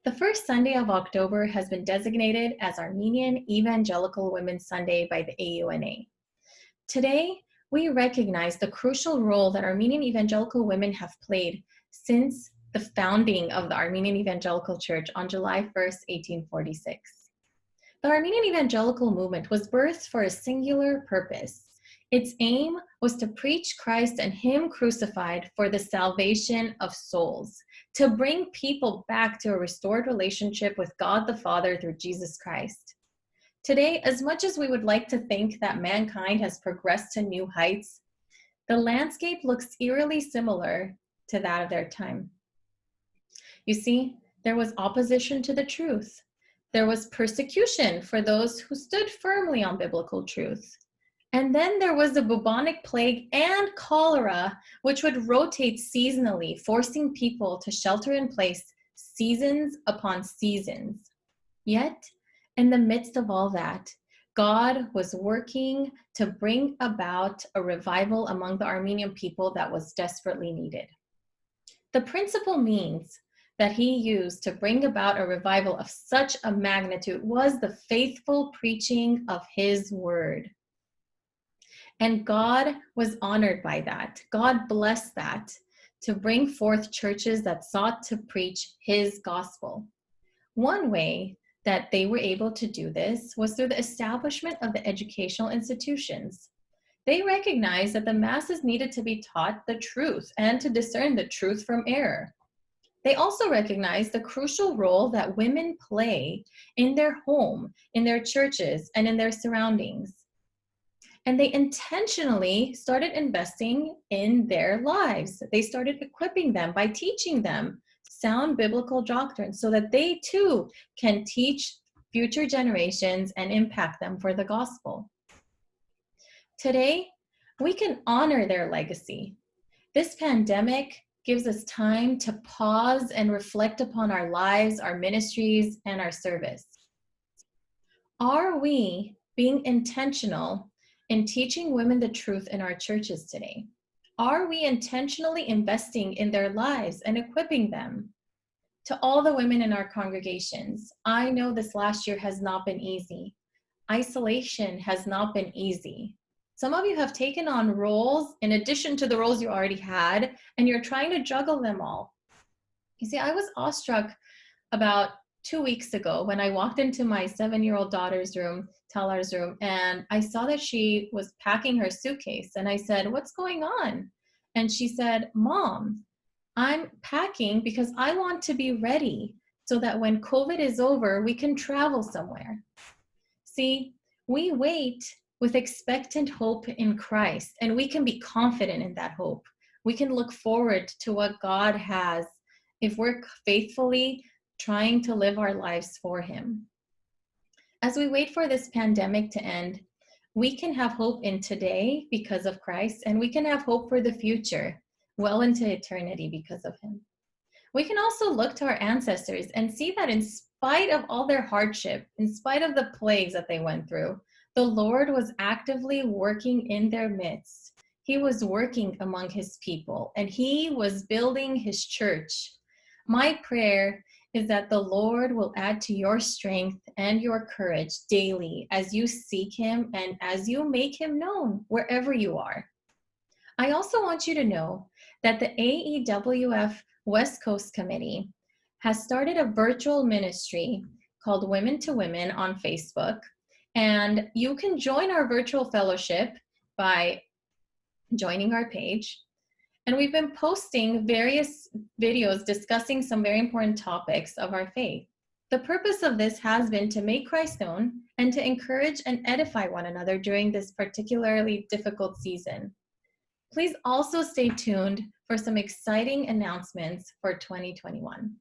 The first Sunday of October has been designated as Armenian Evangelical Women's Sunday by the AEUNA. Today, we recognize the crucial role that Armenian Evangelical women have played since the founding of the Armenian Evangelical Church on July 1st, 1846. The Armenian Evangelical movement was birthed for a singular purpose. Its aim was to preach Christ and Him crucified for the salvation of souls, to bring people back to a restored relationship with God the Father through Jesus Christ. Today, as much as we would like to think that mankind has progressed to new heights, the landscape looks eerily similar to that of their time. You see, there was opposition to the truth. There was persecution for those who stood firmly on biblical truth. And then there was the bubonic plague and cholera, which would rotate seasonally, forcing people to shelter in place seasons upon seasons. Yet, in the midst of all that, God was working to bring about a revival among the Armenian people that was desperately needed. The principal means that He used to bring about a revival of such a magnitude was the faithful preaching of His word. And God was honored by that. God blessed that to bring forth churches that sought to preach His gospel. One way that they were able to do this was through the establishment of the educational institutions. They recognized that the masses needed to be taught the truth and to discern the truth from error. They also recognized the crucial role that women play in their home, in their churches, and in their surroundings. And they intentionally started investing in their lives. They started equipping them by teaching them sound biblical doctrine so that they too can teach future generations and impact them for the gospel. Today, we can honor their legacy. This pandemic gives us time to pause and reflect upon our lives, our ministries, and our service. Are we being intentional in teaching women the truth in our churches today? Are we intentionally investing in their lives and equipping them? To all the women in our congregations, I know this last year has not been easy. Isolation has not been easy. Some of you have taken on roles in addition to the roles you already had, and you're trying to juggle them all. You see, I was awestruck about 2 weeks ago when I walked into my 7-year-old daughter's room, Talar's room, and I saw that she was packing her suitcase. And I said, "What's going on?" And she said, "Mom, I'm packing because I want to be ready so that when COVID is over, we can travel somewhere." See, we wait with expectant hope in Christ, and we can be confident in that hope. We can look forward to what God has if we're faithfully trying to live our lives for Him. As we wait for this pandemic to end, we can have hope in today because of Christ, and we can have hope for the future, well into eternity because of Him. We can also look to our ancestors and see that in spite of all their hardship, in spite of the plagues that they went through, the Lord was actively working in their midst. He was working among His people, and He was building His church. My prayer is that the Lord will add to your strength and your courage daily as you seek Him and as you make Him known wherever you are. I also want you to know that the AEWF West Coast Committee has started a virtual ministry called Women to Women on Facebook, and you can join our virtual fellowship by joining our page. And we've been posting various videos discussing some very important topics of our faith. The purpose of this has been to make Christ known and to encourage and edify one another during this particularly difficult season. Please also stay tuned for some exciting announcements for 2021.